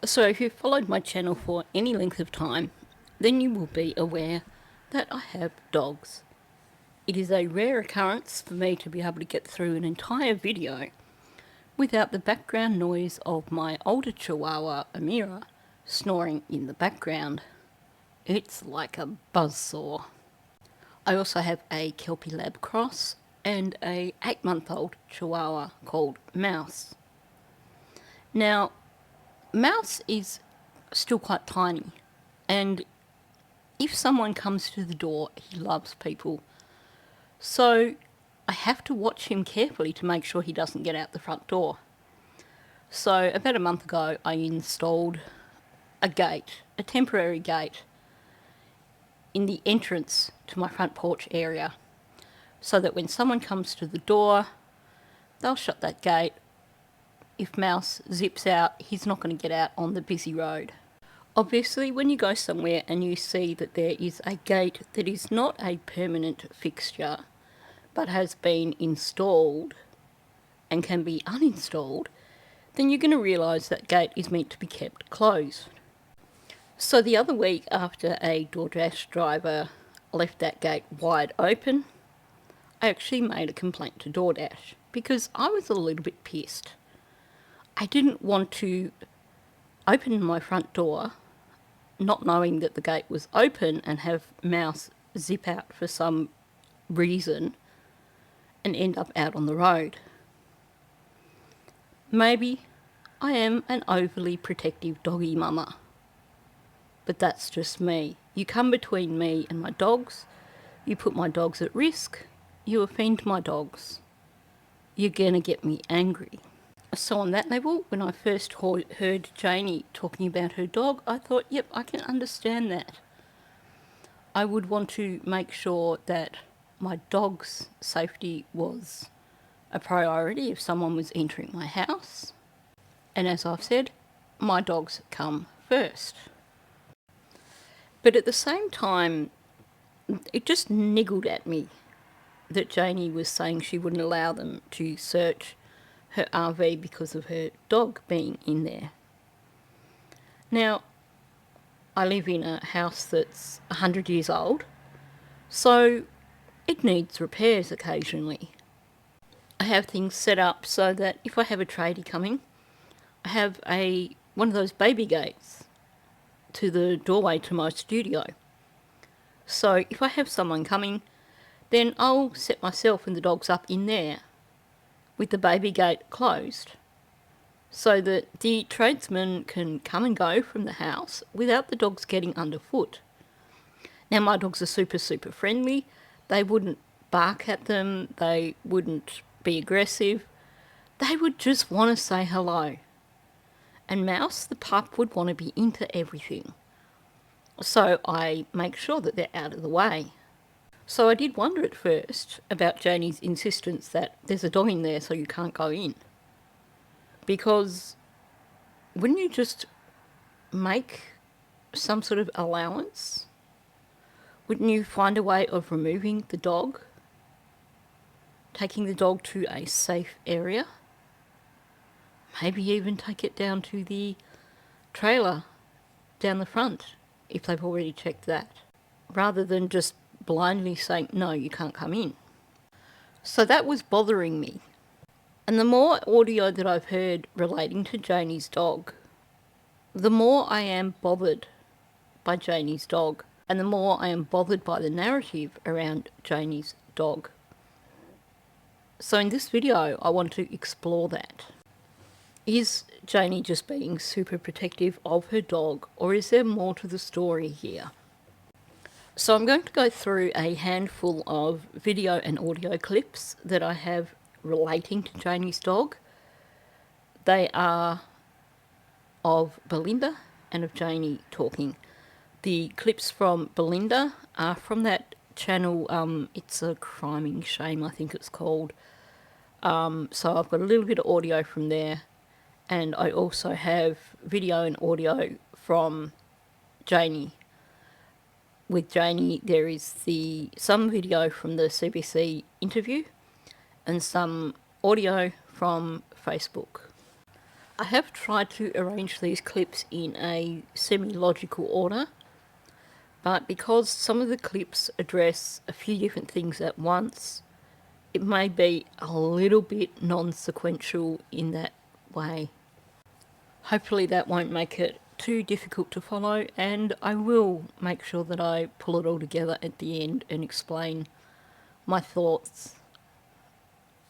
So if you've followed my channel for any length of time, then you will be aware that I have dogs. It is a rare occurrence for me to be able to get through an entire video without the background noise of my older Chihuahua, Amira, snoring in the background. It's like a buzzsaw. I also have a Kelpie Lab cross and a 8-month-old Chihuahua called Mouse. Now, Mouse is still quite tiny, and if someone comes to the door, he loves people. So I have to watch him carefully to make sure he doesn't get out the front door. So about a month ago, I installed a gate, a temporary gate, in the entrance to my front porch area, so that when someone comes to the door, they'll shut that gate. If Mouse zips out, he's not going to get out on the busy road. Obviously, when you go somewhere and you see that there is a gate that is not a permanent fixture, but has been installed and can be uninstalled, then you're going to realise that gate is meant to be kept closed. So the other week, after a DoorDash driver left that gate wide open, I actually made a complaint to DoorDash because I was a little bit pissed. I didn't want to open my front door, not knowing that the gate was open, and have Mouse zip out for some reason and end up out on the road. Maybe I am an overly protective doggy mama, but that's just me. You come between me and my dogs, you put my dogs at risk, you offend my dogs, you're gonna get me angry. So on that level, when I first heard Janie talking about her dog, I thought, yep, I can understand that. I would want to make sure that my dog's safety was a priority if someone was entering my house. And as I've said, my dogs come first. But at the same time, it just niggled at me that Janie was saying she wouldn't allow them to search her RV because of her dog being in there. Now, I live in a house that's 100 years old, so it needs repairs occasionally. I have things set up so that if I have a tradie coming, I have one of those baby gates to the doorway to my studio. So if I have someone coming, then I'll set myself and the dogs up in there with the baby gate closed, so that the tradesmen can come and go from the house without the dogs getting underfoot. Now, my dogs are super friendly. They wouldn't bark at them. They wouldn't be aggressive. They would just want to say hello. And Mouse, the pup, would want to be into everything. So I make sure that they're out of the way. So I did wonder at first about Janie's insistence that there's a dog in there so you can't go in. Because wouldn't you just make some sort of allowance? Wouldn't you find a way of removing the dog? Taking the dog to a safe area? Maybe even take it down to the trailer down the front, if they've already checked that, rather than just blindly saying, no, you can't come in. So that was bothering me. And the more audio that I've heard relating to Janie's dog, the more I am bothered by Janie's dog, and the more I am bothered by the narrative around Janie's dog. So in this video, I want to explore that. Is Janie just being super protective of her dog, or is there more to the story here? So I'm going to go through a handful of video and audio clips that I have relating to Janie's dog. They are of Belinda and of Janie talking. The clips from Belinda are from that channel, It's a Criming Shame, I think it's called. So I've got a little bit of audio from there, and I also have video and audio from Janie. With Janie, there is some video from the CBC interview and some audio from Facebook. I have tried to arrange these clips in a semi-logical order, but because some of the clips address a few different things at once, it may be a little bit non-sequential in that way. Hopefully that won't make it too difficult to follow, and I will make sure that I pull it all together at the end and explain my thoughts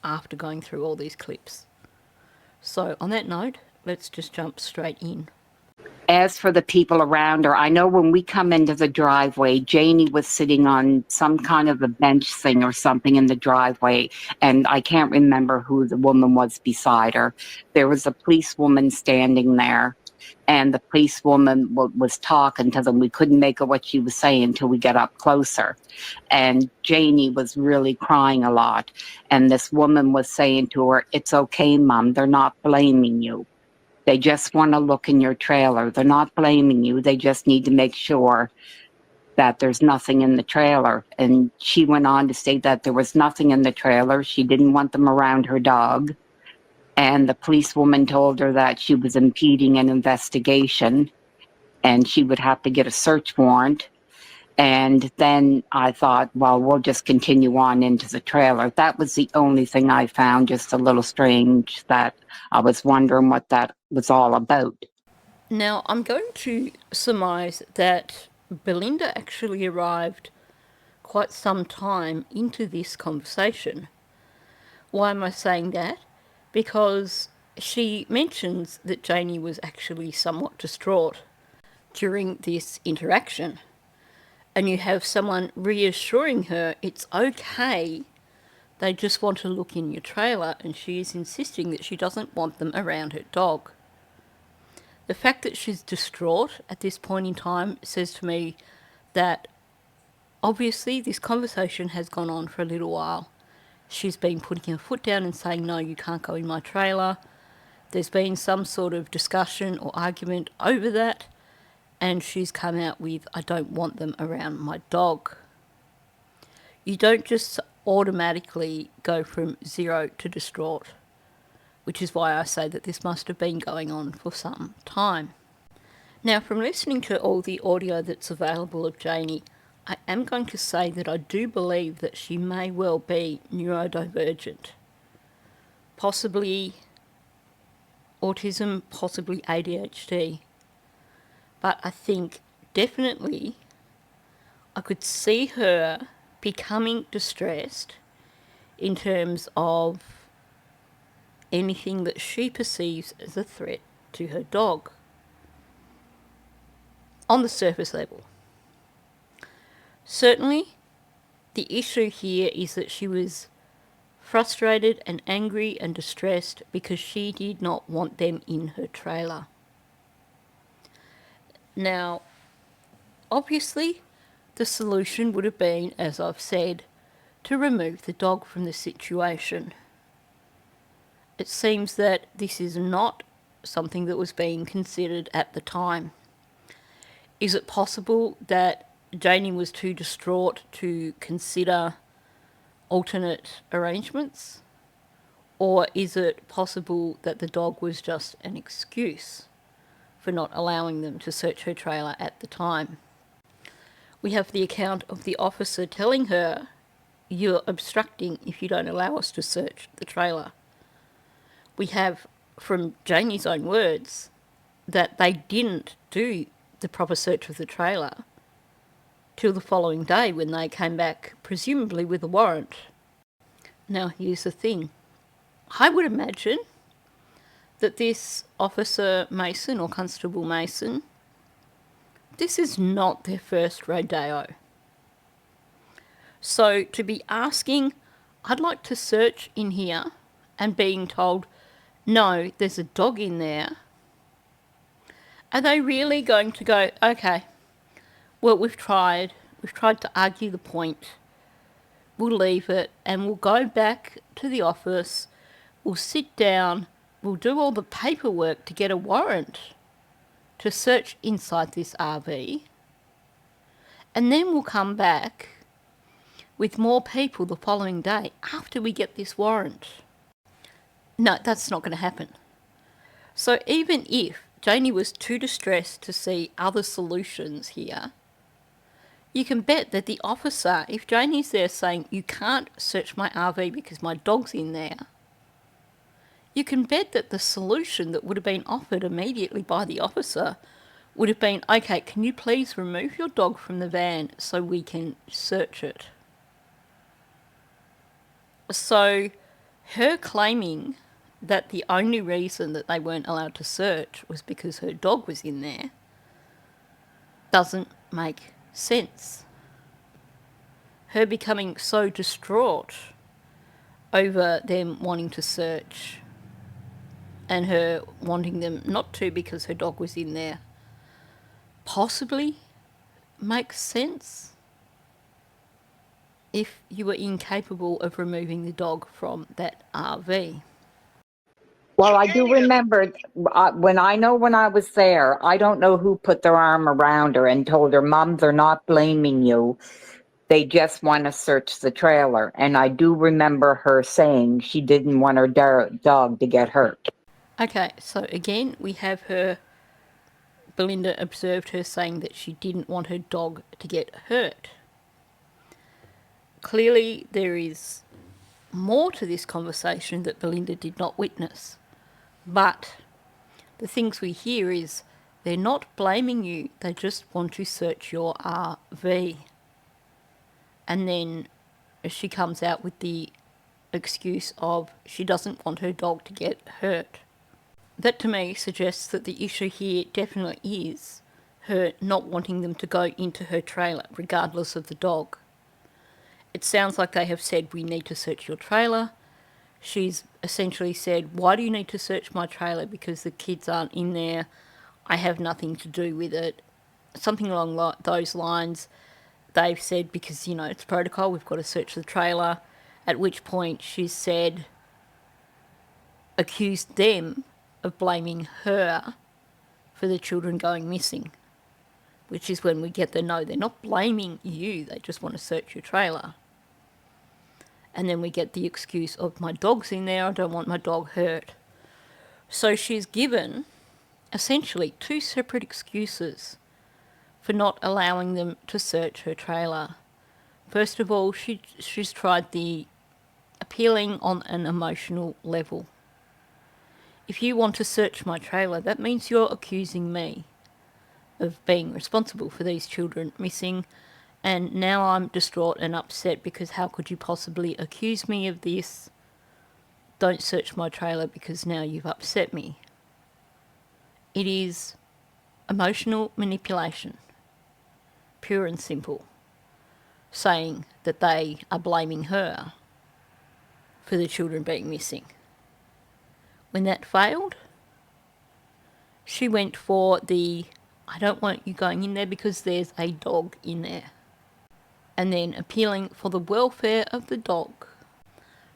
after going through all these clips. So on that note, let's just jump straight in. As for the people around her, I know when we come into the driveway, Janie was sitting on some kind of a bench thing or something in the driveway, and I can't remember who the woman was beside her. There was a policewoman standing there, and the policewoman was talking to them. We couldn't make out what she was saying until we got up closer. And Janie was really crying a lot. And this woman was saying to her, "It's okay, Mom. They're not blaming you. They just want to look in your trailer. They're not blaming you. They just need to make sure that there's nothing in the trailer." And she went on to say that there was nothing in the trailer. She didn't want them around her dog. And the policewoman told her that she was impeding an investigation and she would have to get a search warrant. And then I thought, well, we'll just continue on into the trailer. That was the only thing I found just a little strange, that I was wondering what that was all about. Now, I'm going to surmise that Belinda actually arrived quite some time into this conversation. Why am I saying that? Because she mentions that Janie was actually somewhat distraught during this interaction. And you have someone reassuring her it's okay, they just want to look in your trailer, and she is insisting that she doesn't want them around her dog. The fact that she's distraught at this point in time says to me that obviously this conversation has gone on for a little while. She's been putting her foot down and saying, no, you can't go in my trailer. There's been some sort of discussion or argument over that, and she's come out with, I don't want them around my dog. You don't just automatically go from zero to distraught, which is why I say that this must have been going on for some time. Now, from listening to all the audio that's available of Janie, I am going to say that I do believe that she may well be neurodivergent. Possibly autism, possibly ADHD. But I think definitely I could see her becoming distressed in terms of anything that she perceives as a threat to her dog on the surface level. Certainly, the issue here is that she was frustrated and angry and distressed because she did not want them in her trailer. Now, obviously, the solution would have been, as I've said, to remove the dog from the situation. It seems that this is not something that was being considered at the time. Is it possible that Janie was too distraught to consider alternate arrangements? Or is it possible that the dog was just an excuse for not allowing them to search her trailer at the time? We have the account of the officer telling her, you're obstructing if you don't allow us to search the trailer. We have, from Janie's own words, that they didn't do the proper search of the trailer till the following day when they came back, presumably with a warrant. Now, here's the thing. I would imagine that this Officer Mason or Constable Mason, this is not their first rodeo. So to be asking, I'd like to search in here, and being told, no, there's a dog in there, are they really going to go, okay, well, we've tried to argue the point, we'll leave it, and we'll go back to the office, we'll sit down, we'll do all the paperwork to get a warrant to search inside this RV, and then we'll come back with more people the following day after we get this warrant? No, that's not going to happen. So even if Janie was too distressed to see other solutions here, you can bet that the officer, if Janie's there saying, you can't search my RV because my dog's in there, you can bet that the solution that would have been offered immediately by the officer would have been, okay, can you please remove your dog from the van so we can search it? So her claiming that the only reason that they weren't allowed to search was because her dog was in there doesn't make sense. Her becoming so distraught over them wanting to search and her wanting them not to because her dog was in there possibly makes sense if you were incapable of removing the dog from that RV. Well, I do remember when I was there, I don't know who put their arm around her and told her, Mom, they're not blaming you. They just want to search the trailer. And I do remember her saying she didn't want her dog to get hurt. Okay, so again, we have her, Belinda observed her saying that she didn't want her dog to get hurt. Clearly, there is more to this conversation that Belinda did not witness. But the things we hear is they're not blaming you, they just want to search your RV. And then she comes out with the excuse of she doesn't want her dog to get hurt. That to me suggests that the issue here definitely is her not wanting them to go into her trailer, regardless of the dog. It sounds like they have said, we need to search your trailer. She's essentially said, why do you need to search my trailer? Because the kids aren't in there. I have nothing to do with it. Something along those lines. They've said, because, it's protocol, we've got to search the trailer. At which point she's said, accused them of blaming her for the children going missing. Which is when we get the no, they're not blaming you, they just want to search your trailer. And then we get the excuse of my dog's in there, I don't want my dog hurt. So she's given essentially two separate excuses for not allowing them to search her trailer. First of all, she's tried the appealing on an emotional level. If you want to search my trailer, that means you're accusing me of being responsible for these children missing. And now I'm distraught and upset because how could you possibly accuse me of this? Don't search my trailer because now you've upset me. It is emotional manipulation, pure and simple, saying that they are blaming her for the children being missing. When that failed, she went for the, I don't want you going in there because there's a dog in there. And then appealing for the welfare of the dog.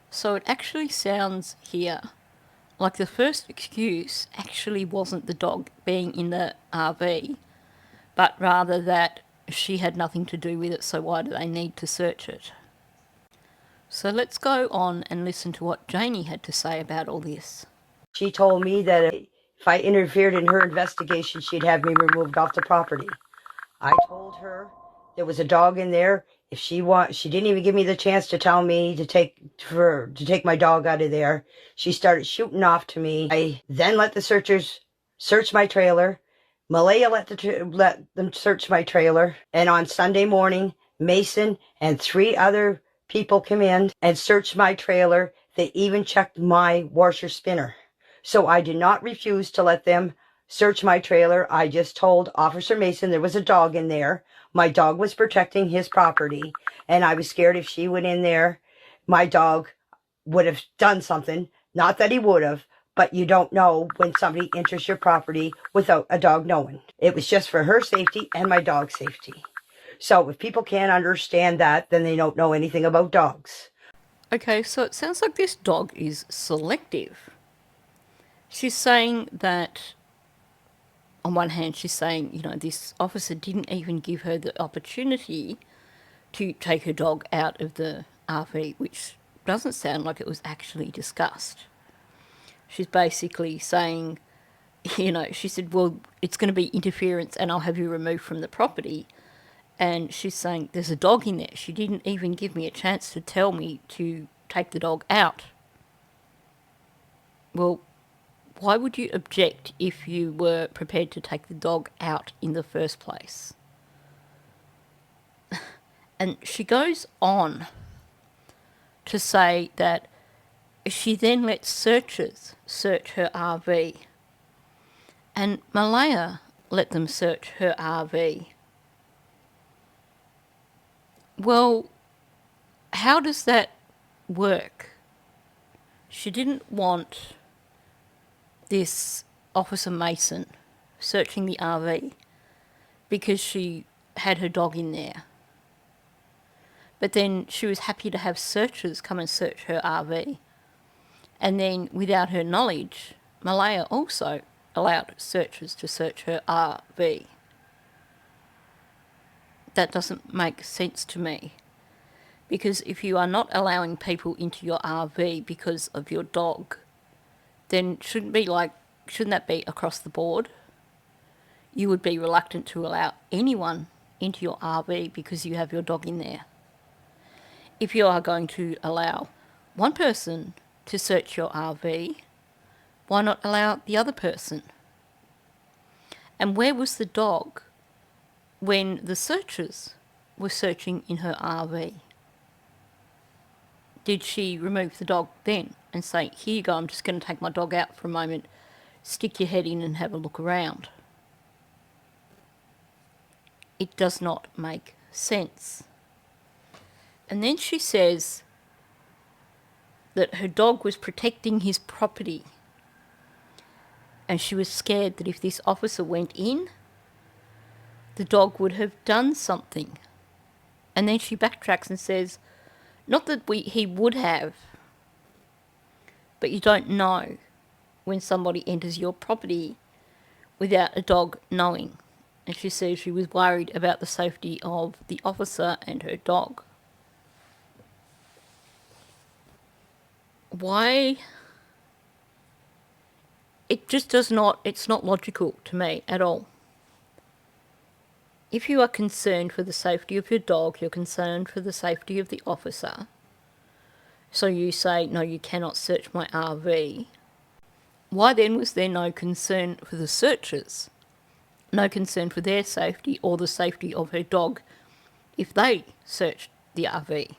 So it actually sounds here like the first excuse actually wasn't the dog being in the RV, but rather that she had nothing to do with it, so why do they need to search it? So let's go on and listen to what Janie had to say about all this. She told me that if I interfered in her investigation, she'd have me removed off the property. I told her there was a dog in there. If she didn't even give me the chance to tell me to take my dog out of there. She started shooting off to me. I then let the searchers search my trailer. Malaya let them search my trailer. And on Sunday morning, Mason and 3 other people come in and searched my trailer. They even checked my washer spinner. So I did not refuse to let them search my trailer. I just told Officer Mason there was a dog in there. My dog was protecting his property, and I was scared if she went in there, my dog would have done something. Not that he would have, but you don't know when somebody enters your property without a dog knowing. It was just for her safety and my dog's safety. So if people can't understand that, then they don't know anything about dogs. Okay, so it sounds like this dog is selective. She's saying that, on one hand, she's saying, this officer didn't even give her the opportunity to take her dog out of the RV, which doesn't sound like it was actually discussed. She's basically saying, she said, well, it's going to be interference and I'll have you removed from the property. And she's saying, there's a dog in there. She didn't even give me a chance to tell me to take the dog out. Well, why would you object if you were prepared to take the dog out in the first place? And she goes on to say that she then lets searchers search her RV. And Malaya let them search her RV. Well, how does that work? She didn't want this Officer Mason searching the RV because she had her dog in there. But then she was happy to have searchers come and search her RV. And then, without her knowledge, Malaya also allowed searchers to search her RV. That doesn't make sense to me. Because if you are not allowing people into your RV because of your dog, then shouldn't that be across the board? You would be reluctant to allow anyone into your RV because you have your dog in there. If you are going to allow one person to search your RV, why not allow the other person? And where was the dog when the searchers were searching in her RV? Did she remove the dog then and say, here you go, I'm just going to take my dog out for a moment, stick your head in and have a look around? It does not make sense. And then she says that her dog was protecting his property. And she was scared that if this officer went in, the dog would have done something. And then she backtracks and says, not that he would have, but you don't know when somebody enters your property without a dog knowing. And she says she was worried about the safety of the officer and her dog. Why? It's not logical to me at all. If you are concerned for the safety of your dog, you're concerned for the safety of the officer. So you say, no, you cannot search my RV. Why then was there no concern for the searchers? No concern for their safety or the safety of her dog if they searched the RV?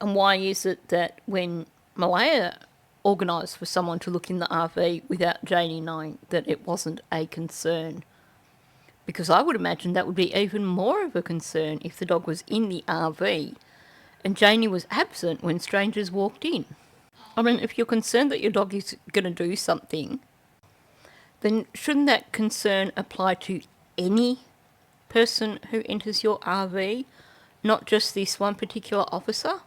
And why is it that when Malaya organised for someone to look in the RV without Janie knowing that it wasn't a concern? Because I would imagine that would be even more of a concern if the dog was in the RV and Janie was absent when strangers walked in. I mean, if you're concerned that your dog is going to do something, then shouldn't that concern apply to any person who enters your RV, not just this one particular officer?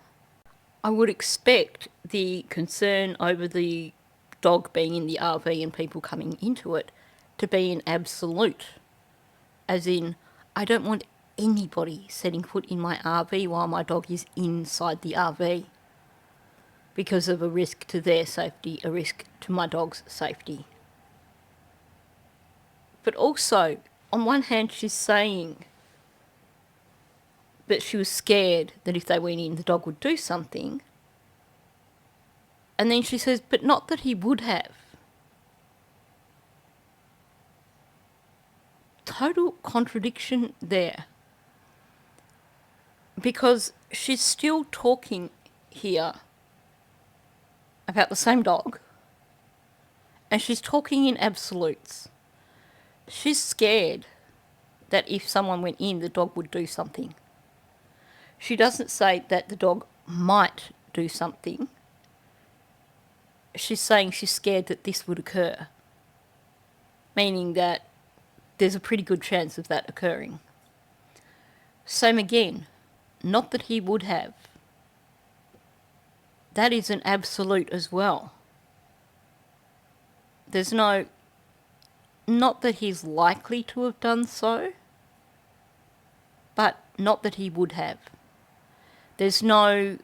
I would expect the concern over the dog being in the RV and people coming into it to be an absolute. As in, I don't want anybody setting foot in my RV while my dog is inside the RV because of a risk to their safety, a risk to my dog's safety. But also, on one hand, she's saying that she was scared that if they went in, the dog would do something. And then she says, but not that he would have. Total contradiction there. Because she's still talking here about the same dog. And she's talking in absolutes. She's scared that if someone went in, the dog would do something. She doesn't say that the dog might do something. She's saying she's scared that this would occur. Meaning that there's a pretty good chance of that occurring. Same again, not that he would have. That is an absolute as well. There's not that he's likely to have done so, but not that he would have. There's no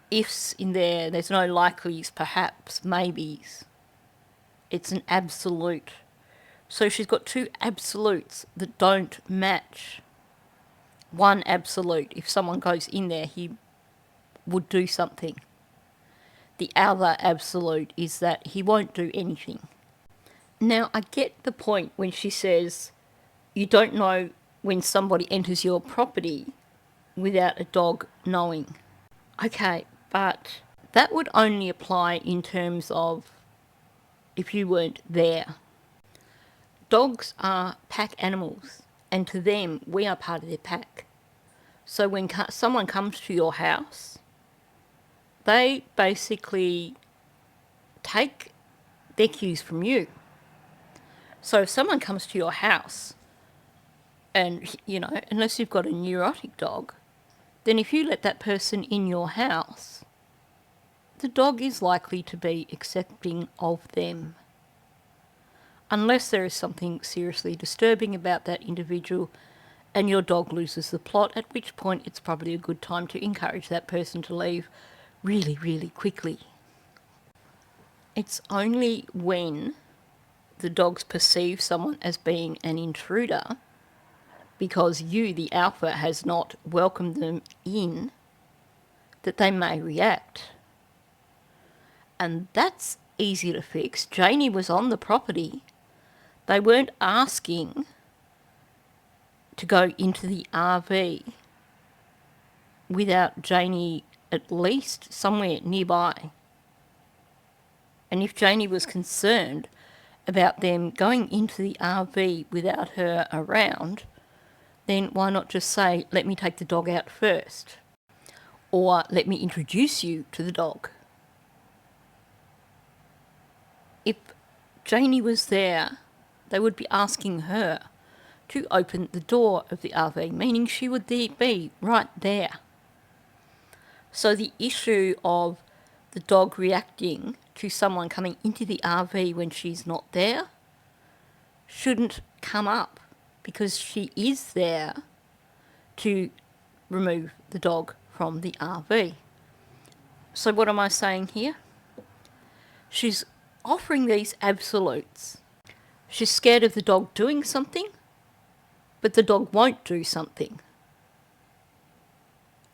ifs in there, there's no likelies, perhaps, maybes. It's an absolute. So she's got two absolutes that don't match. One absolute, if someone goes in there, he would do something. The other absolute is that he won't do anything. Now, I get the point when she says you don't know when somebody enters your property without a dog knowing. Okay, but that would only apply in terms of if you weren't there. Dogs are pack animals, and to them, we are part of their pack. So when someone comes to your house, they basically take their cues from you. So if someone comes to your house and, unless you've got a neurotic dog, then if you let that person in your house, the dog is likely to be accepting of them. Unless there is something seriously disturbing about that individual and your dog loses the plot, at which point it's probably a good time to encourage that person to leave really, really quickly. It's only when the dogs perceive someone as being an intruder because you, the alpha, has not welcomed them in that they may react. And that's easy to fix. Janie was on the property. They weren't asking to go into the RV without Janie at least somewhere nearby. And if Janie was concerned about them going into the RV without her around, then why not just say, let me take the dog out first? Or let me introduce you to the dog. If Janie was there, they would be asking her to open the door of the RV, meaning she would be right there. So the issue of the dog reacting to someone coming into the RV when she's not there shouldn't come up because she is there to remove the dog from the RV. So what am I saying here? She's offering these absolutes. She's scared of the dog doing something, but the dog won't do something.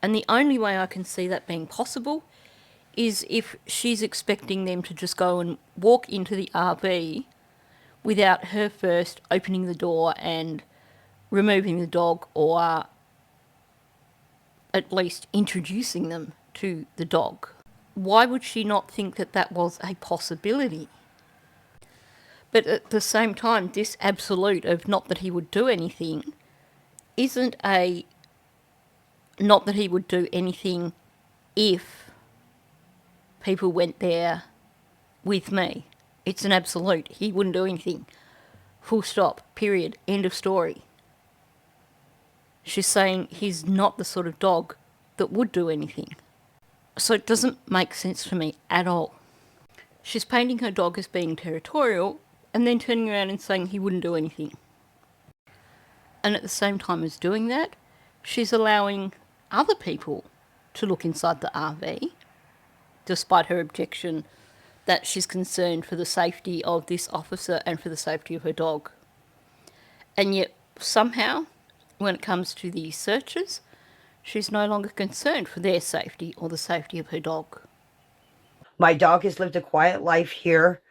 And the only way I can see that being possible is if she's expecting them to just go and walk into the RV without her first opening the door and removing the dog, or at least introducing them to the dog. Why would she not think that that was a possibility? But at the same time, this absolute of not that he would do anything isn't a not that he would do anything if people went there with me. It's an absolute. He wouldn't do anything. Full stop. Period. End of story. She's saying he's not the sort of dog that would do anything. So it doesn't make sense to me at all. She's painting her dog as being territorial and then turning around and saying he wouldn't do anything. And at the same time as doing that, she's allowing other people to look inside the RV, despite her objection that she's concerned for the safety of this officer and for the safety of her dog. And yet, somehow, when it comes to the searches, she's no longer concerned for their safety or the safety of her dog. My dog has lived a quiet life here,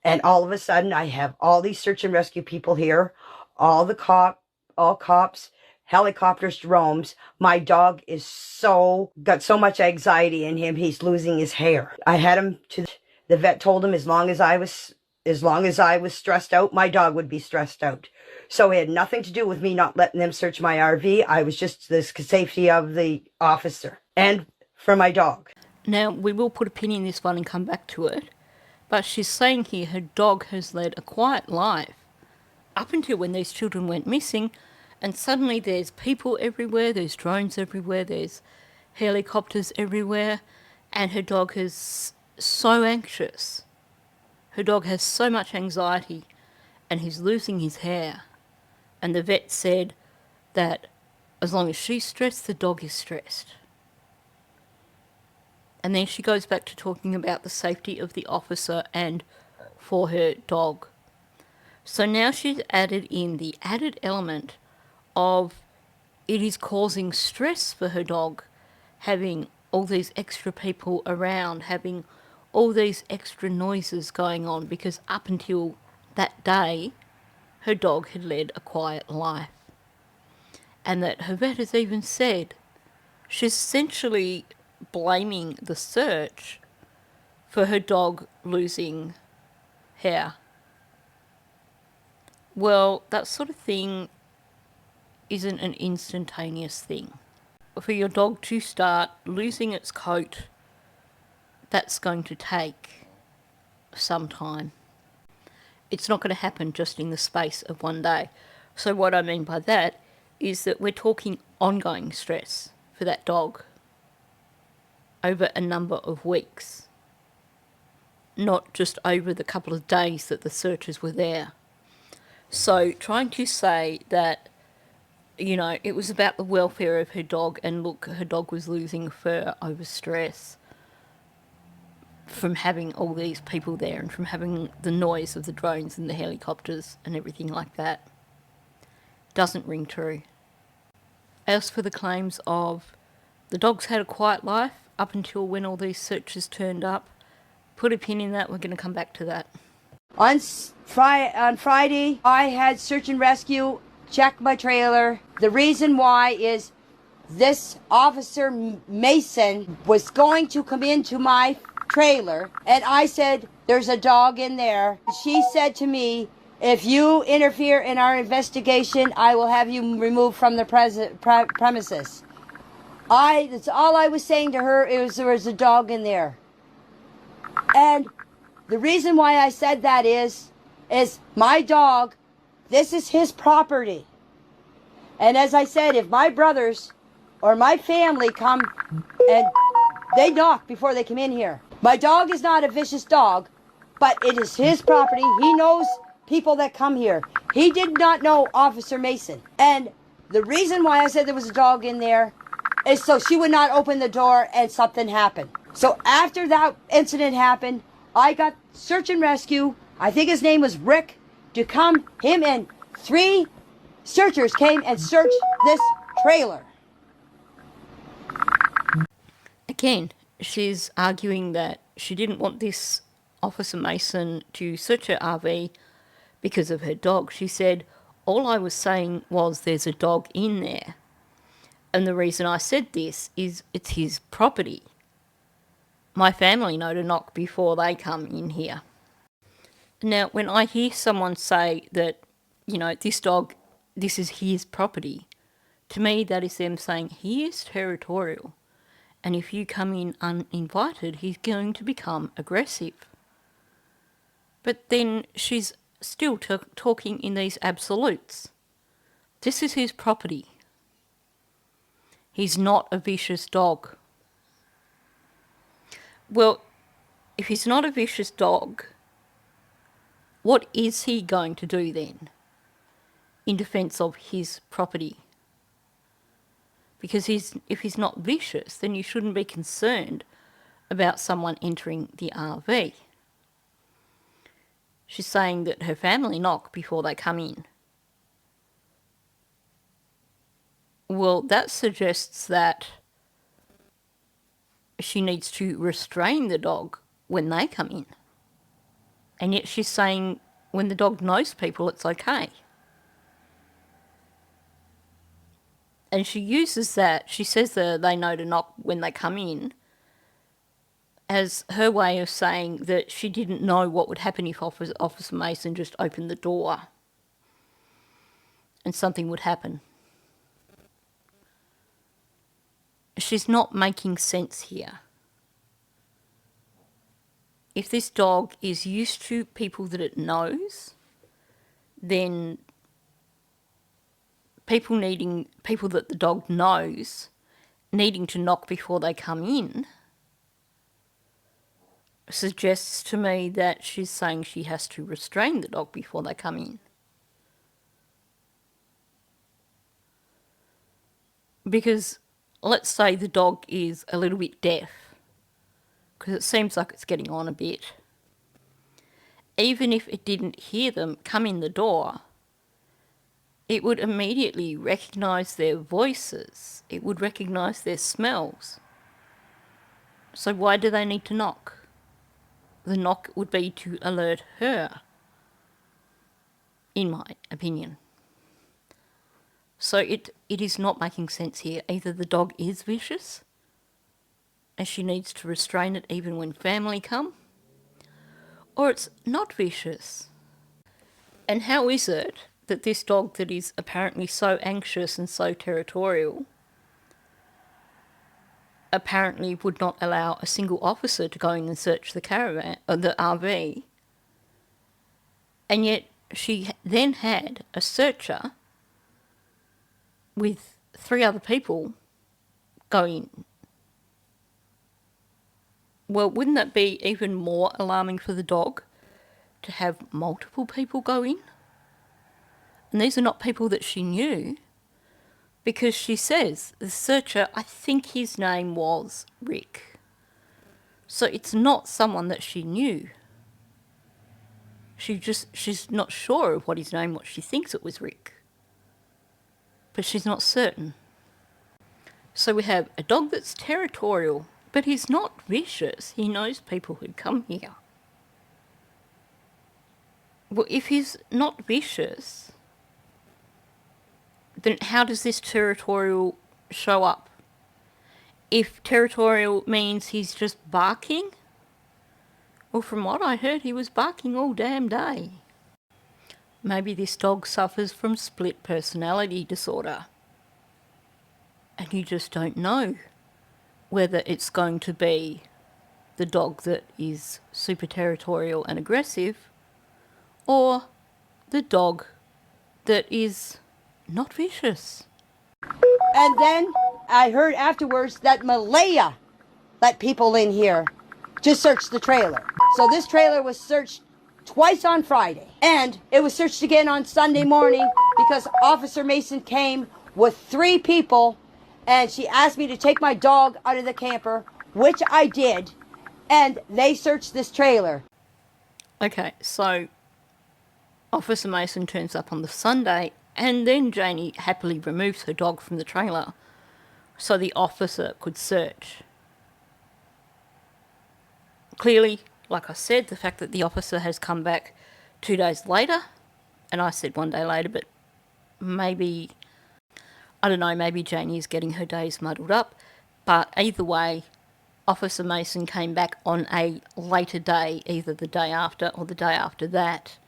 and all of a sudden I have all these search and rescue people here, all cops, helicopters, drones. My dog is got so much anxiety in him, he's losing his hair. I had him to the vet, told him as long as I was stressed out, my dog would be stressed out. So it had nothing to do with me not letting them search my RV. I was just the safety of the officer and for my dog. Now, we will put a pin in this one and come back to it, but she's saying here her dog has led a quiet life up until when these children went missing, and suddenly there's people everywhere, there's drones everywhere, there's helicopters everywhere, and her dog is so anxious. Her dog has so much anxiety, and he's losing his hair. And the vet said that as long as she's stressed, the dog is stressed. And then she goes back to talking about the safety of the officer and for her dog. So now she's added in the added element of it is causing stress for her dog, having all these extra people around, having all these extra noises going on, because up until that day, her dog had led a quiet life. And that her vet has even said she's essentially blaming the search for her dog losing hair. Well, that sort of thing isn't an instantaneous thing. For your dog to start losing its coat, that's going to take some time. It's not going to happen just in the space of one day. So what I mean by that is that we're talking ongoing stress for that dog over a number of weeks, not just over the couple of days that the searchers were there. So trying to say that, you know, it was about the welfare of her dog, and look, her dog was losing fur over stress from having all these people there and from having the noise of the drones and the helicopters and everything like that, doesn't ring true. As for the claims of the dog's had a quiet life up until when all these searchers turned up, put a pin in that, we're going to come back to that. On Friday, I had search and rescue check my trailer. The reason why is this officer Mason was going to come into my trailer, and I said, there's a dog in there. She said to me, if you interfere in our investigation, I will have you removed from the premises. That's all I was saying to her, is there was a dog in there. And the reason why I said that is my dog, this is his property. And as I said, if my brothers or my family come and they knock before they come in here. My dog is not a vicious dog, but it is his property. He knows people that come here. He did not know Officer Mason. And the reason why I said there was a dog in there is so she would not open the door and something happened. So after that incident happened, I got search and rescue. I think his name was Rick, to come. Him and 3 searchers came and searched this trailer. Again, she's arguing that she didn't want this Officer Mason to search her RV because of her dog. She said, all I was saying was there's a dog in there. And the reason I said this is it's his property. My family know to knock before they come in here. Now, when I hear someone say that, you know, this dog, this is his property, to me that is them saying he is territorial. And if you come in uninvited, he's going to become aggressive. But then she's still talking in these absolutes. This is his property. He's not a vicious dog. Well, if he's not a vicious dog, what is he going to do then in defence of his property? Because if he's not vicious, then you shouldn't be concerned about someone entering the RV. She's saying that her family knock before they come in. Well, that suggests that she needs to restrain the dog when they come in. And yet she's saying when the dog knows people, it's okay. And she uses that, she says that they know to knock when they come in, as her way of saying that she didn't know what would happen if Officer Mason just opened the door and something would happen. She's not making sense here. If this dog is used to people that it knows, then people that the dog knows needing to knock before they come in suggests to me that she's saying she has to restrain the dog before they come in. Because let's say the dog is a little bit deaf, because it seems like it's getting on a bit, even if it didn't hear them come in the door, it would immediately recognise their voices. It would recognise their smells. So why do they need to knock? The knock would be to alert her, in my opinion. So it is not making sense here. Either the dog is vicious, and she needs to restrain it even when family come, or it's not vicious. And how is it that this dog that is apparently so anxious and so territorial apparently would not allow a single officer to go in and search the caravan or the RV, and yet she then had a searcher with 3 other people go in? Well, wouldn't that be even more alarming for the dog to have multiple people go in? And these are not people that she knew, because she says the searcher, I think his name was Rick. So it's not someone that she knew. She's not sure of what his name was. She thinks it was Rick, but she's not certain. So we have a dog that's territorial, but he's not vicious. He knows people who come here. Well, if he's not vicious, then how does this territorial show up? If territorial means he's just barking, well, from what I heard, he was barking all damn day. Maybe this dog suffers from split personality disorder, and you just don't know whether it's going to be the dog that is super territorial and aggressive, or the dog that is not vicious. And then I heard afterwards that Malaya let people in here to search the trailer. So this trailer was searched twice on Friday, and it was searched again on Sunday morning because Officer Mason came with 3 people, and she asked me to take my dog out of the camper, which I did, and they searched this trailer. Okay, so Officer Mason turns up on the Sunday, and then Janie happily removes her dog from the trailer so the officer could search. Clearly, like I said, the fact that the officer has come back 2 days later, and I said 1 day later, but maybe, I don't know, maybe Janie is getting her days muddled up, but either way, Officer Mason came back on a later day, either the day after or the day after that,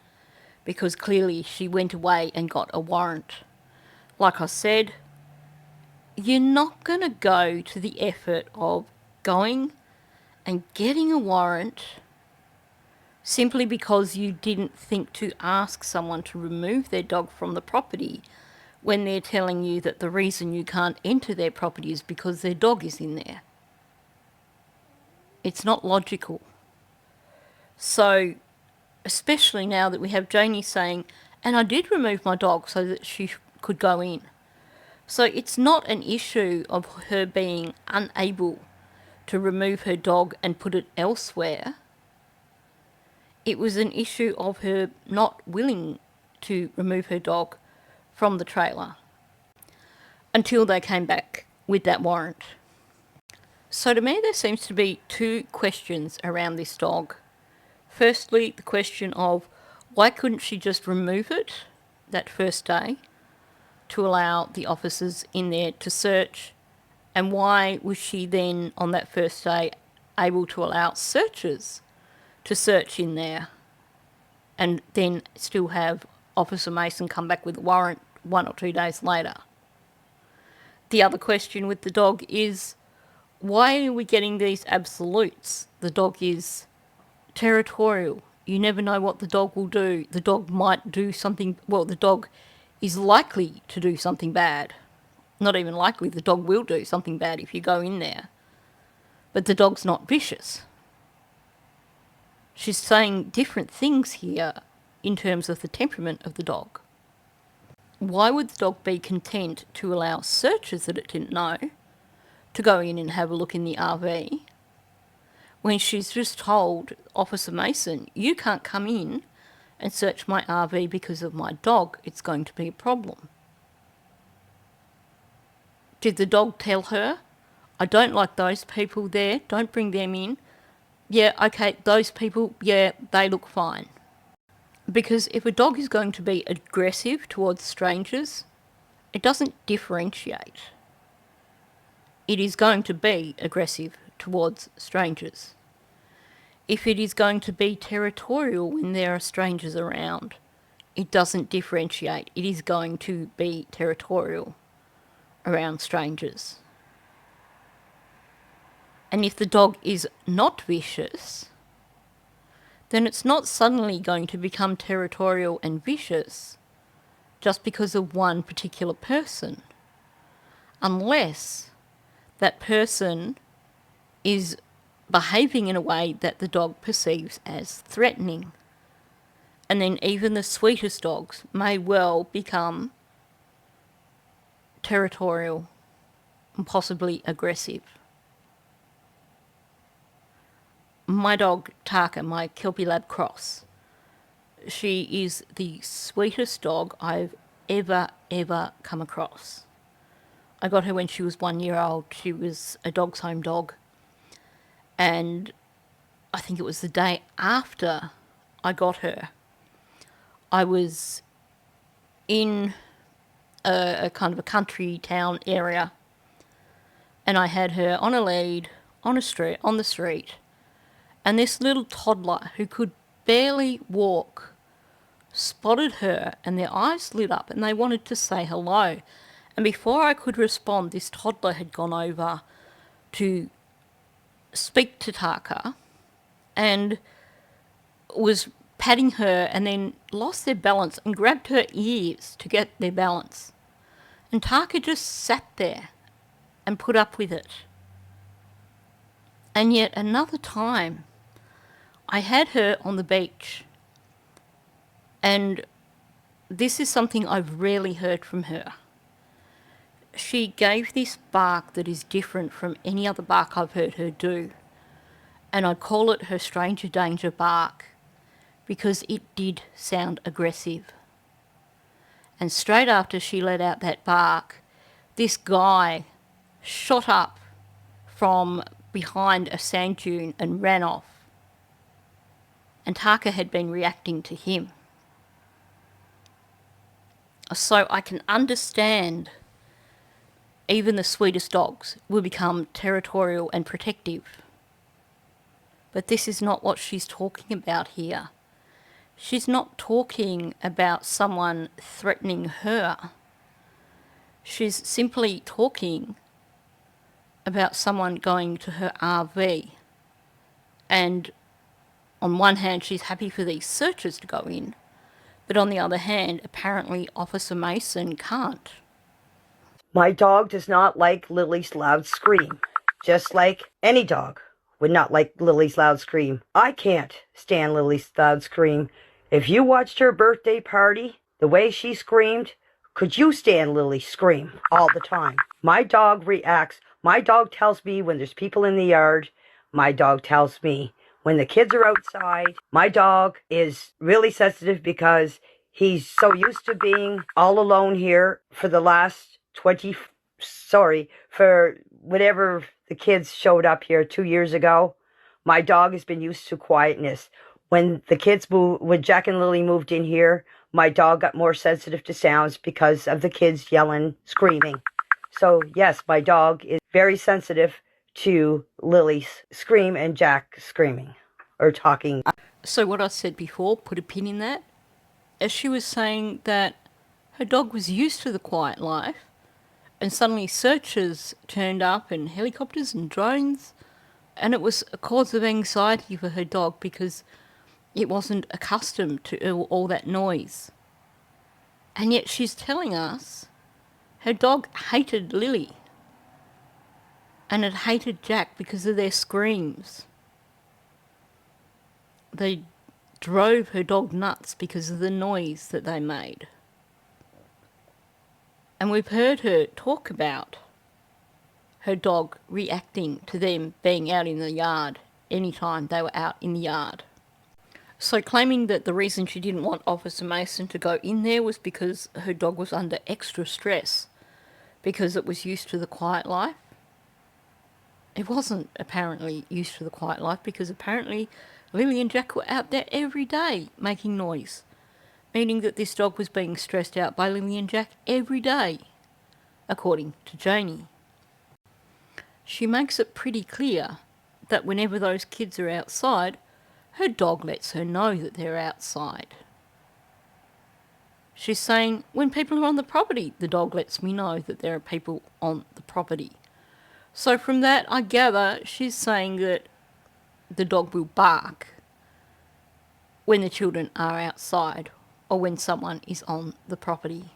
because clearly she went away and got a warrant. Like I said, you're not going to go to the effort of going and getting a warrant simply because you didn't think to ask someone to remove their dog from the property when they're telling you that the reason you can't enter their property is because their dog is in there. It's not logical. So, especially now that we have Janie saying, and I did remove my dog so that she could go in. So it's not an issue of her being unable to remove her dog and put it elsewhere. It was an issue of her not willing to remove her dog from the trailer until they came back with that warrant. So to me, there seems to be 2 questions around this dog. Firstly, the question of why couldn't she just remove it that first day to allow the officers in there to search, and why was she then on that first day able to allow searchers to search in there and then still have Officer Mason come back with a warrant 1 or 2 days later? The other question with the dog is, why are we getting these absolutes? The dog is territorial. You never know what the dog will do. The dog might do something, well, the dog is likely to do something bad. Not even likely, the dog will do something bad if you go in there. But the dog's not vicious. She's saying different things here in terms of the temperament of the dog. Why would the dog be content to allow searchers that it didn't know to go in and have a look in the RV when she's just told Officer Mason, you can't come in and search my RV because of my dog. It's going to be a problem. Did the dog tell her, I don't like those people there, don't bring them in? Yeah, okay, those people, yeah, they look fine. Because if a dog is going to be aggressive towards strangers, it doesn't differentiate. It is going to be aggressive towards strangers. If it is going to be territorial when there are strangers around, it doesn't differentiate. It is going to be territorial around strangers. And if the dog is not vicious, then it's not suddenly going to become territorial and vicious just because of one particular person, unless that person is behaving in a way that the dog perceives as threatening. And then even the sweetest dogs may well become territorial and possibly aggressive. My dog, Taka, my Kelpie Lab Cross, she is the sweetest dog I've ever come across. I got her when she was 1 year old. She was a dog's home dog. And I think it was the day after I got her, I was in a kind of a country town area, and I had her on a lead on the street, and this little toddler who could barely walk spotted her, and their eyes lit up and they wanted to say hello. And before I could respond, this toddler had gone over to speak to Taka and was patting her, and then lost their balance and grabbed her ears to get their balance. And Taka just sat there and put up with it. And yet another time, I had her on the beach, and this is something I've rarely heard from her. She gave this bark that is different from any other bark I've heard her do, and I call it her stranger danger bark because it did sound aggressive. And straight after she let out that bark, this guy shot up from behind a sand dune and ran off. And Taka had been reacting to him. So I can understand even the sweetest dogs will become territorial and protective. But this is not what she's talking about here. She's not talking about someone threatening her. She's simply talking about someone going to her RV. And on one hand, she's happy for these searchers to go in, but on the other hand, apparently Officer Mason can't. My dog does not like Lily's loud scream, just like any dog would not like Lily's loud scream. I can't stand Lily's loud scream. If you watched her birthday party, the way she screamed, could you stand Lily scream all the time? My dog reacts. My dog tells me when there's people in the yard. My dog tells me when the kids are outside. My dog is really sensitive because he's so used to being all alone here for the last for whenever the kids showed up here 2 years ago. My dog has been used to quietness. When Jack and Lily moved in here, my dog got more sensitive to sounds because of the kids yelling, screaming. So yes, my dog is very sensitive to Lily's scream and Jack screaming or talking. So what I said before, put a pin in that. As she was saying that her dog was used to the quiet life, and suddenly searchers turned up and helicopters and drones, and it was a cause of anxiety for her dog because it wasn't accustomed to all that noise. And yet she's telling us her dog hated Lily and it hated Jack because of their screams. They drove her dog nuts because of the noise that they made. And we've heard her talk about her dog reacting to them being out in the yard any time they were out in the yard. So claiming that the reason she didn't want Officer Mason to go in there was because her dog was under extra stress because it was used to the quiet life. It wasn't apparently used to the quiet life because apparently Lily and Jack were out there every day making noise, meaning that this dog was being stressed out by Lily and Jack every day, according to Janie. She makes it pretty clear that whenever those kids are outside, her dog lets her know that they're outside. She's saying, when people are on the property, the dog lets me know that there are people on the property. So from that, I gather she's saying that the dog will bark when the children are outside or when someone is on the property.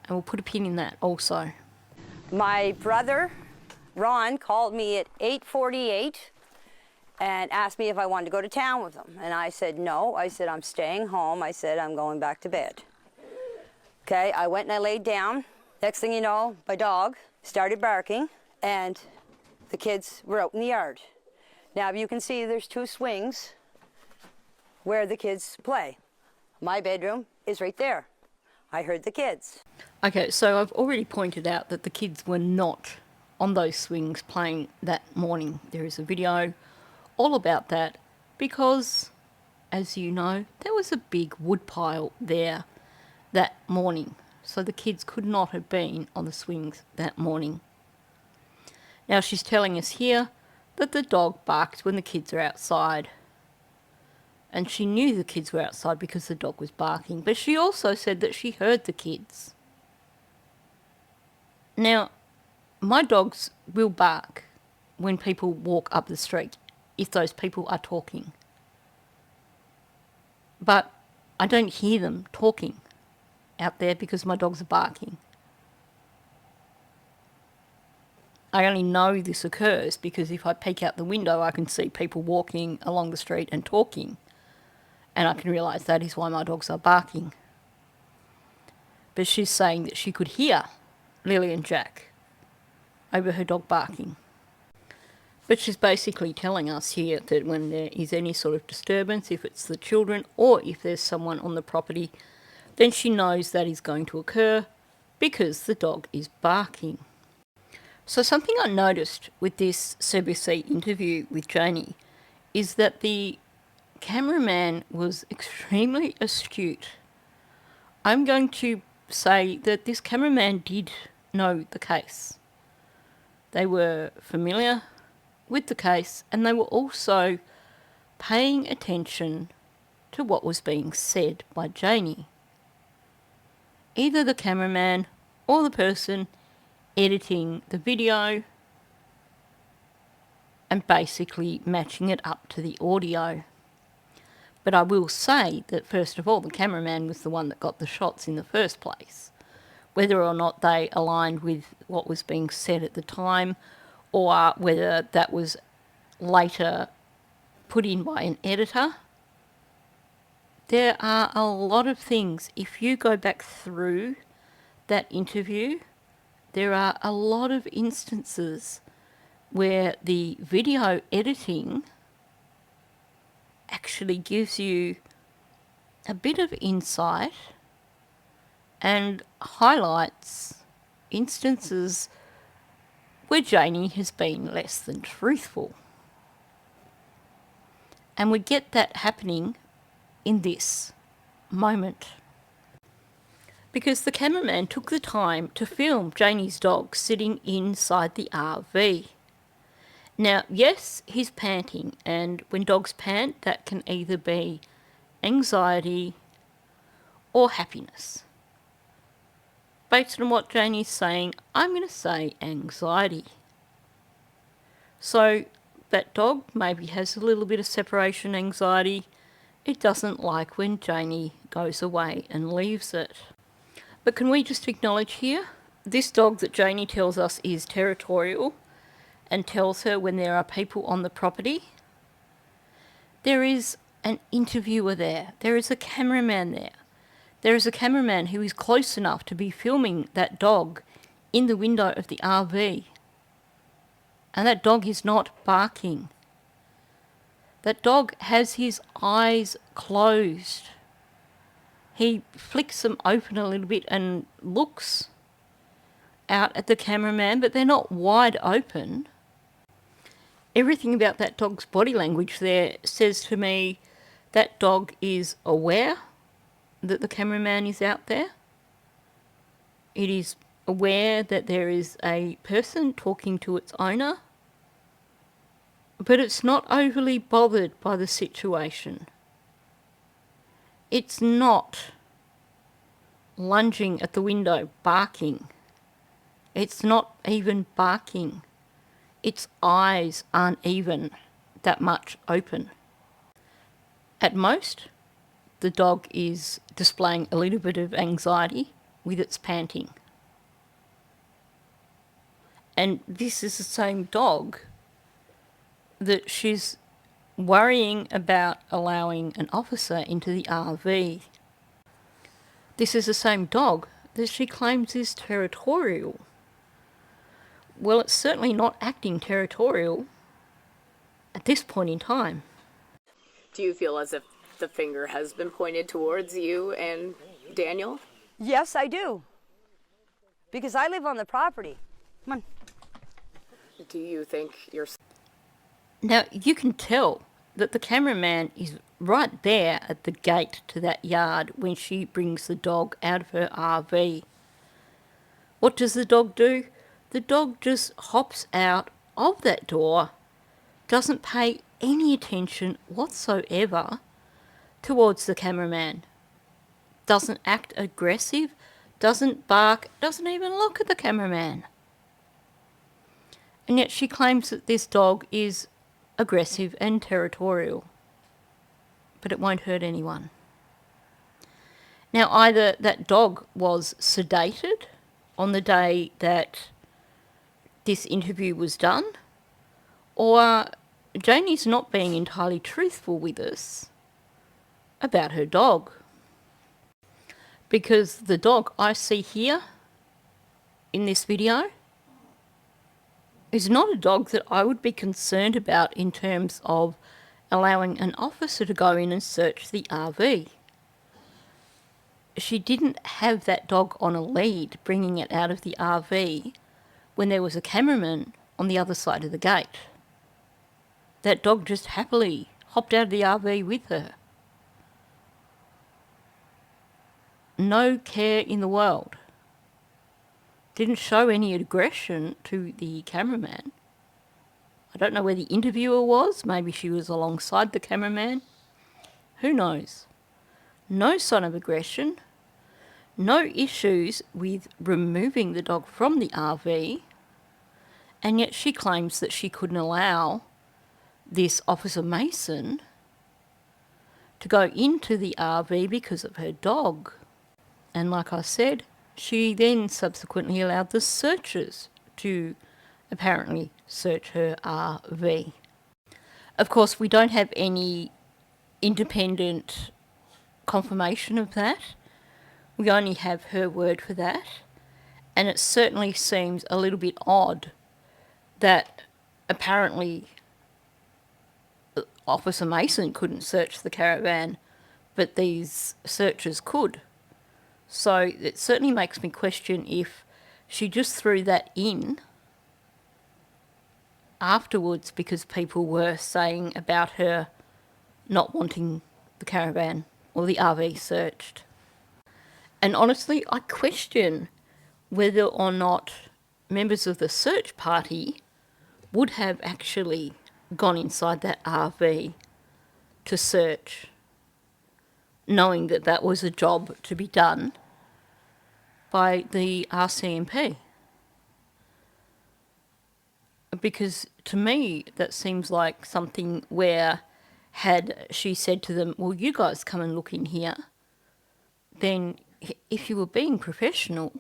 And we'll put a pin in that also. My brother, Ron, called me at 8:48 and asked me if I wanted to go to town with him. And I said no. I said, I'm staying home. I said, I'm going back to bed. Okay, I went and I laid down. Next thing you know, my dog started barking and the kids were out in the yard. Now, you can see there's 2 swings where the kids play. My bedroom is right there. I heard the kids. Okay, so I've already pointed out that the kids were not on those swings playing that morning. There is a video all about that because, as you know, there was a big wood pile there that morning. So the kids could not have been on the swings that morning. Now she's telling us here that the dog barks when the kids are outside. And she knew the kids were outside because the dog was barking. But she also said that she heard the kids. Now, my dogs will bark when people walk up the street, if those people are talking. But I don't hear them talking out there because my dogs are barking. I only know this occurs because if I peek out the window, I can see people walking along the street and talking. And I can realise that is why my dogs are barking. But she's saying that she could hear Lily and Jack over her dog barking. But she's basically telling us here that when there is any sort of disturbance, if it's the children or if there's someone on the property, then she knows that is going to occur because the dog is barking. So something I noticed with this CBC interview with Janie is that the cameraman was extremely astute. I'm going to say that this cameraman did know the case. They were familiar with the case and they were also paying attention to what was being said by Janie. Either the cameraman or the person editing the video and basically matching it up to the audio. But I will say that first of all, the cameraman was the one that got the shots in the first place. Whether or not they aligned with what was being said at the time or whether that was later put in by an editor, there are a lot of things. If you go back through that interview, there are a lot of instances where the video editing actually gives you a bit of insight and highlights instances where Janie has been less than truthful. And we get that happening in this moment. Because the cameraman took the time to film Janie's dog sitting inside the RV. Now, yes, he's panting, and when dogs pant, that can either be anxiety or happiness. Based on what Janie's saying, I'm going to say anxiety. So that dog maybe has a little bit of separation anxiety. It doesn't like when Janie goes away and leaves it. But can we just acknowledge here, this dog that Janie tells us is territorial and tells her when there are people on the property, there is an interviewer there. There is a cameraman there. There is a cameraman who is close enough to be filming that dog in the window of the RV. And that dog is not barking That dog has his eyes closed. He flicks them open a little bit and looks out at the cameraman, but they're not wide open. Everything about that dog's body language there says to me that dog is aware that the cameraman is out there. It is aware that there is a person talking to its owner, but it's not overly bothered by the situation. It's not lunging at the window, barking. It's not even barking. Its eyes aren't even that much open. At most, the dog is displaying a little bit of anxiety with its panting. And this is the same dog that she's worrying about allowing an officer into the RV. This is the same dog that she claims is territorial. Well, it's certainly not acting territorial at this point in time. Do you feel as if the finger has been pointed towards you and Daniel? Yes, I do. Because I live on the property. Come on. Do you think you're... Now, you can tell that the cameraman is right there at the gate to that yard when she brings the dog out of her RV. What does the dog do? The dog just hops out of that door, doesn't pay any attention whatsoever towards the cameraman, doesn't act aggressive, doesn't bark, doesn't even look at the cameraman. And yet she claims that this dog is aggressive and territorial, but it won't hurt anyone. Now, either that dog was sedated on the day that this interview was done, or Janie's not being entirely truthful with us about her dog. Because the dog I see here in this video is not a dog that I would be concerned about in terms of allowing an officer to go in and search the RV. She didn't have that dog on a lead bringing it out of the RV when there was a cameraman on the other side of the gate. That dog just happily hopped out of the RV with her. No care in the world. Didn't show any aggression to the cameraman. I don't know where the interviewer was. Maybe she was alongside the cameraman. Who knows? No sign of aggression. No issues with removing the dog from the RV. And yet she claims that she couldn't allow this Officer Mason to go into the RV because of her dog. And like I said, she then subsequently allowed the searchers to apparently search her RV. Of course, we don't have any independent confirmation of that. We only have her word for that. And it certainly seems a little bit odd that apparently Officer Mason couldn't search the caravan, but these searchers could. So it certainly makes me question if she just threw that in afterwards because people were saying about her not wanting the caravan or the RV searched. And honestly, I question whether or not members of the search party would have actually gone inside that RV to search, knowing that that was a job to be done by the RCMP. Because to me, that seems like something where had she said to them, well, you guys come and look in here, then if you were being professional,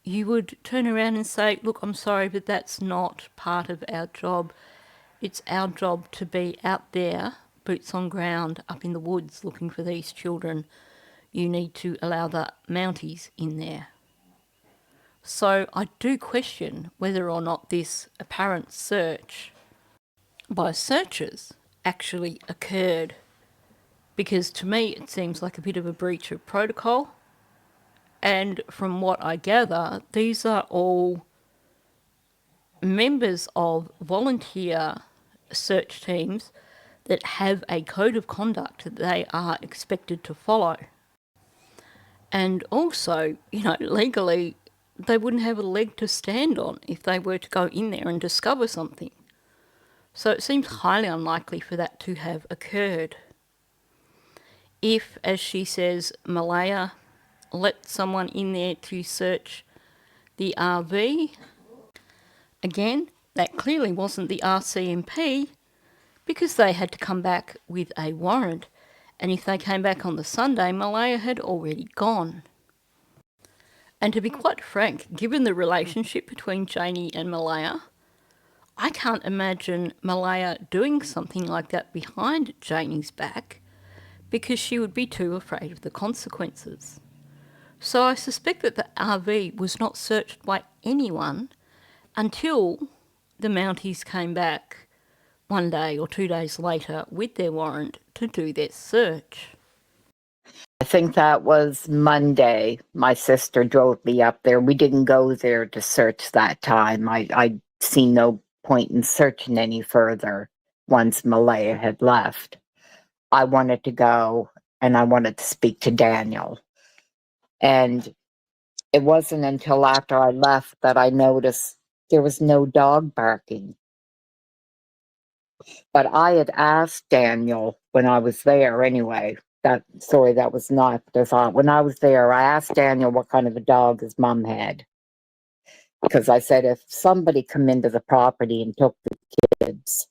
you would turn around and say, look, I'm sorry, but that's not part of our job. It's our job to be out there, boots on ground, up in the woods looking for these children. You need to allow the Mounties in there. So I do question whether or not this apparent search by searchers actually occurred, because to me it seems like a bit of a breach of protocol. And from what I gather, these are all members of volunteer search teams that have a code of conduct that they are expected to follow. And also, legally, they wouldn't have a leg to stand on if they were to go in there and discover something. So it seems highly unlikely for that to have occurred. If, as she says, Malaya let someone in there to search the RV, again, that clearly wasn't the RCMP, because they had to come back with a warrant. And if they came back on the Sunday, Malaya had already gone. And to be quite frank, given the relationship between Janie and Malaya, I can't imagine Malaya doing something like that behind Janie's back, because she would be too afraid of the consequences. So I suspect that the RV was not searched by anyone until the Mounties came back one day or 2 days later with their warrant to do their search. I think that was Monday. My sister drove me up there. We didn't go there to search that time. I see no point in searching any further once Malaya had left. I wanted to go and I wanted to speak to Daniel. And it wasn't until after I left that I noticed there was no dog barking. But I had asked Daniel when I was there anyway. That was not the thought. When I was there, I asked Daniel what kind of a dog his mom had. Because I said, if somebody come into the property and took the kids,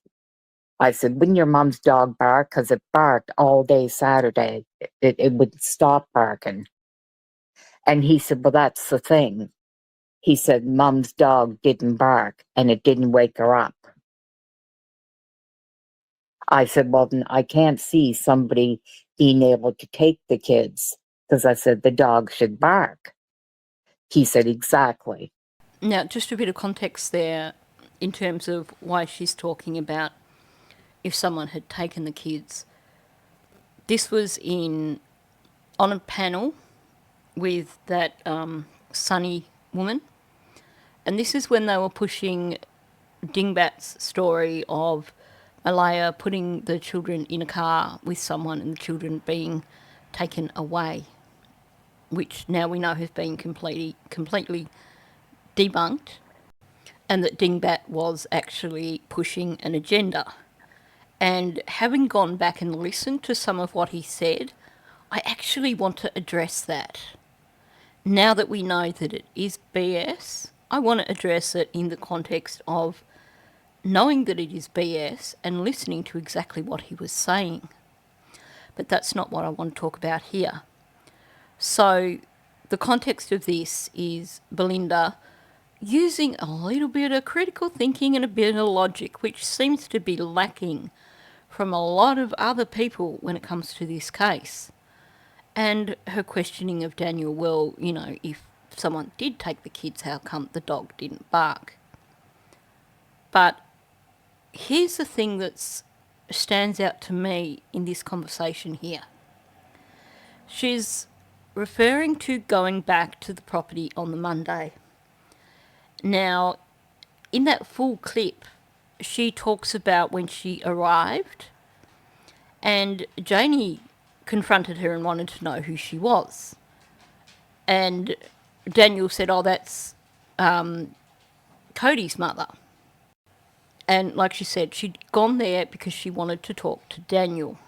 I said, wouldn't your mom's dog bark? Because it barked all day Saturday. It would stop barking. And he said, well, that's the thing. He said, mom's dog didn't bark and it didn't wake her up. I said, well, then I can't see somebody being able to take the kids, because I said the dog should bark. He said, exactly. Now, just a bit of context there in terms of why she's talking about if someone had taken the kids. This was on a panel with that Sunny woman, and this is when they were pushing Dingbat's story of Malaya putting the children in a car with someone and the children being taken away, which now we know has been completely debunked, and that Dingbat was actually pushing an agenda. And having gone back and listened to some of what he said, I actually want to address that. Now that we know that it is BS, I want to address it in the context of knowing that it is BS and listening to exactly what he was saying. But that's not what I want to talk about here. So the context of this is Belinda using a little bit of critical thinking and a bit of logic, which seems to be lacking from a lot of other people when it comes to this case. And her questioning of Daniel, well, if someone did take the kids, how come the dog didn't bark? But here's the thing that stands out to me in this conversation here. She's referring to going back to the property on the Monday. Now, in that full clip, she talks about when she arrived, and Janie confronted her and wanted to know who she was. And Daniel said, oh, that's Cody's mother. And like she said, she'd gone there because she wanted to talk to Daniel.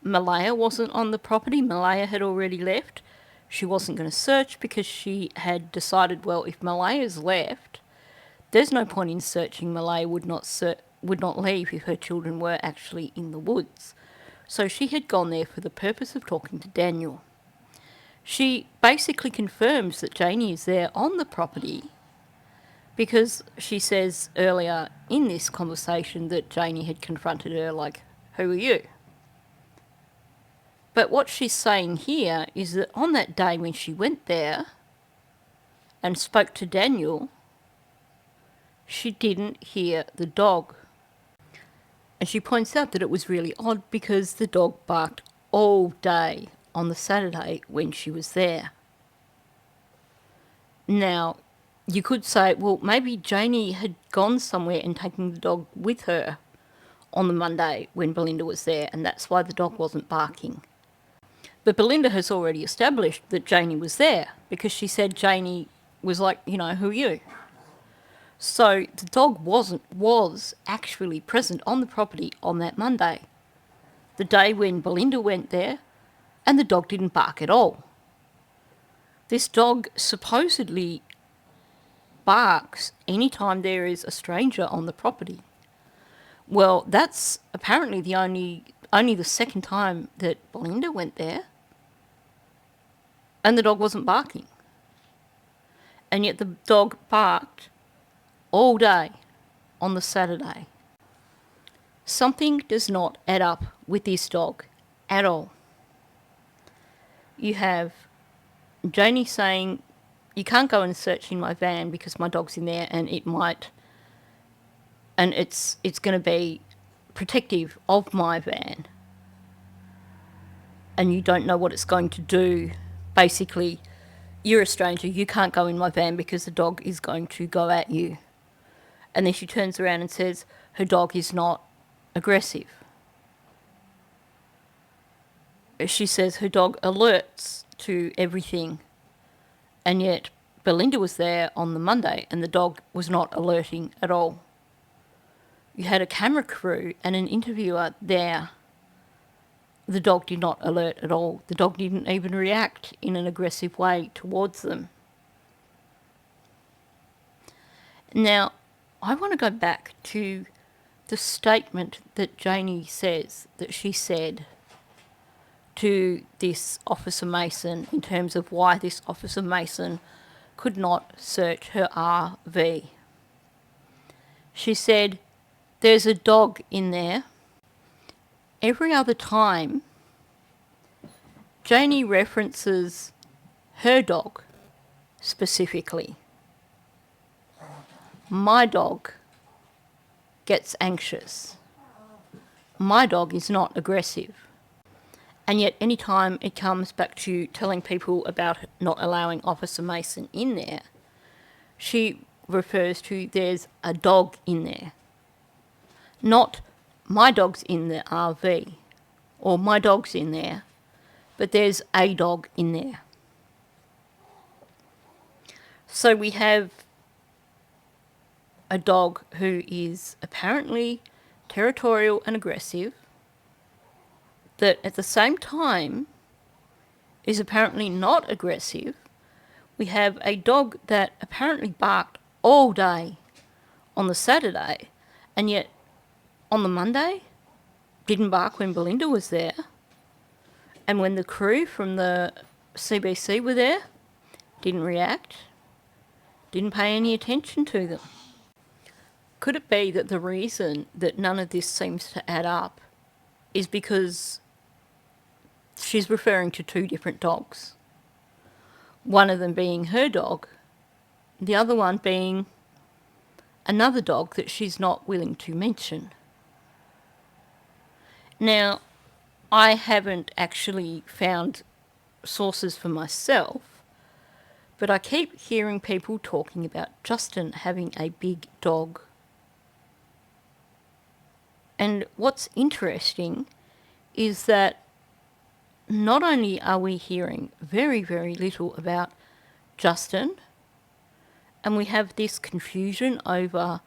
Malaya wasn't on the property. Malaya had already left. She wasn't going to search because she had decided, well, if Malaya's left, there's no point in searching. Malaya would not leave if her children were actually in the woods. So she had gone there for the purpose of talking to Daniel. She basically confirms that Janie is there on the property because she says earlier in this conversation that Janie had confronted her like, who are you? But what she's saying here is that on that day when she went there and spoke to Daniel, she didn't hear the dog. And she points out that it was really odd because the dog barked all day on the Saturday when she was there. Now, you could say, well, maybe Janie had gone somewhere and taken the dog with her on the Monday when Belinda was there, and that's why the dog wasn't barking. But Belinda has already established that Janie was there because she said Janie was like, you know, who are you? So the dog was actually present on the property on that Monday, the day when Belinda went there, and the dog didn't bark at all. This dog supposedly barks anytime there is a stranger on the property. Well, that's apparently only the second time that Belinda went there, and the dog wasn't barking. And yet the dog barked all day on the Saturday. Something does not add up with this dog at all. You have Janie saying, you can't go and search in my van because my dog's in there and it's going to be protective of my van. And you don't know what it's going to do. Basically, you're a stranger, you can't go in my van because the dog is going to go at you. And then she turns around and says her dog is not aggressive. She says her dog alerts to everything. And yet Belinda was there on the Monday and the dog was not alerting at all. You had a camera crew and an interviewer there. The dog did not alert at all. The dog didn't even react in an aggressive way towards them. Now, I want to go back to the statement that Janie says that she said to this Officer Mason in terms of why this Officer Mason could not search her RV. She said, there's a dog in there. Every other time, Janie references her dog specifically. My dog gets anxious. My dog is not aggressive. And yet any time it comes back to telling people about not allowing Officer Mason in there, she refers to there's a dog in there. Not my dog's in the RV or my dog's in there, but there's a dog in there. So we have a dog who is apparently territorial and aggressive, that at the same time is apparently not aggressive. We have a dog that apparently barked all day on the Saturday, and yet on the Monday didn't bark when Belinda was there. And when the crew from the CBC were there, didn't react, didn't pay any attention to them. Could it be that the reason that none of this seems to add up is because she's referring to two different dogs? One of them being her dog, the other one being another dog that she's not willing to mention. Now, I haven't actually found sources for myself, but I keep hearing people talking about Justin having a big dog. And what's interesting is that not only are we hearing very, very little about Justin, and we have this confusion over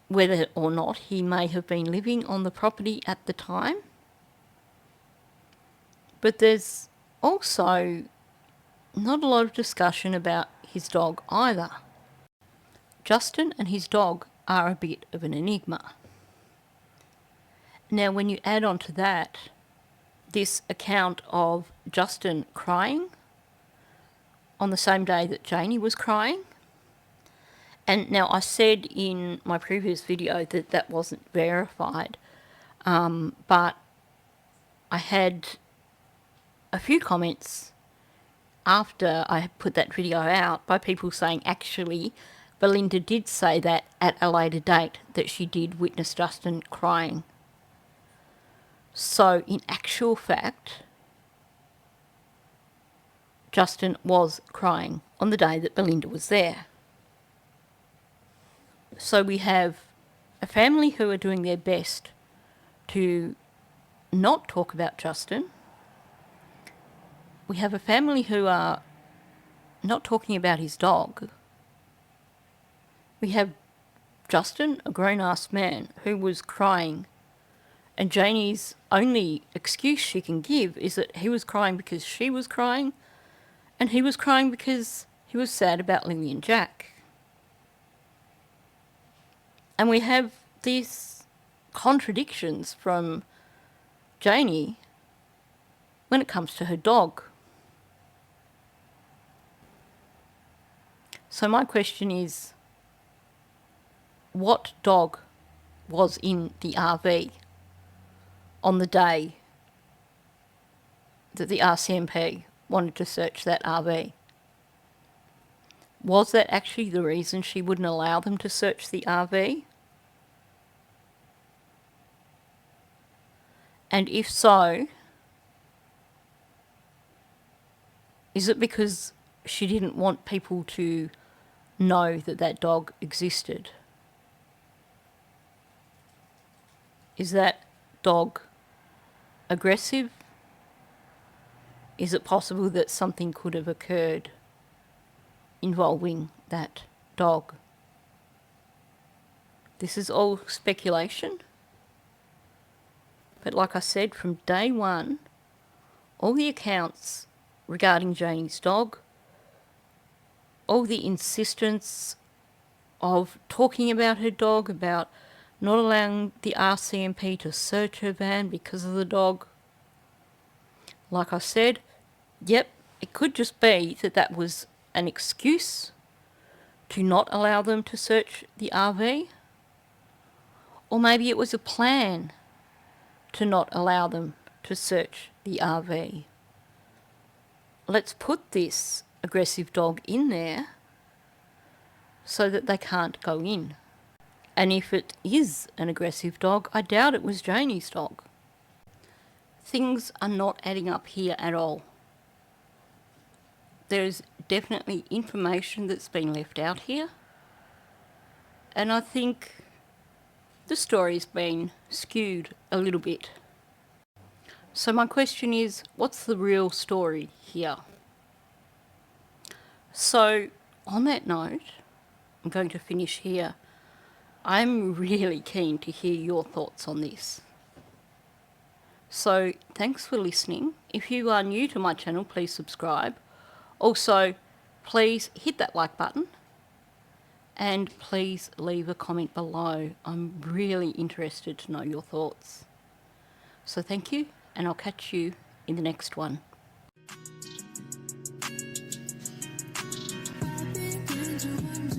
whether or not he may have been living on the property at the time, but there's also not a lot of discussion about his dog either. Justin and his dog are a bit of an enigma. Now, when you add on to that this account of Justin crying on the same day that Janie was crying, and now I said in my previous video that that wasn't verified, but I had a few comments after I put that video out by people saying actually Belinda did say that at a later date, that she did witness Justin crying So in actual fact, Justin was crying on the day that Belinda was there. So we have a family who are doing their best to not talk about Justin. We have a family who are not talking about his dog. We have Justin, a grown-ass man, who was crying, and Janie's only excuse she can give is that he was crying because she was crying, and he was crying because he was sad about Lily and Jack. And we have these contradictions from Janie when it comes to her dog. So my question is, what dog was in the RV on the day that the RCMP wanted to search that RV? Was that actually the reason she wouldn't allow them to search the RV? And if so, is it because she didn't want people to know that that dog existed? Is that dog aggressive? Is it possible that something could have occurred involving that dog? This is all speculation. But like I said, from day one, all the accounts regarding Janie's dog, all the insistence of talking about her dog, about not allowing the RCMP to search her van because of the dog. Like I said, yep, it could just be that that was an excuse to not allow them to search the RV. Or maybe it was a plan to not allow them to search the RV. Let's put this aggressive dog in there so that they can't go in. And if it is an aggressive dog, I doubt it was Janie's dog. Things are not adding up here at all. There's definitely information that's been left out here. And I think the story's been skewed a little bit. So my question is, what's the real story here? So on that note, I'm going to finish here. I'm really keen to hear your thoughts on this. So thanks for listening. If you are new to my channel, please subscribe. Also, please hit that like button and please leave a comment below. I'm really interested to know your thoughts. So thank you, and I'll catch you in the next one. I begin to wonder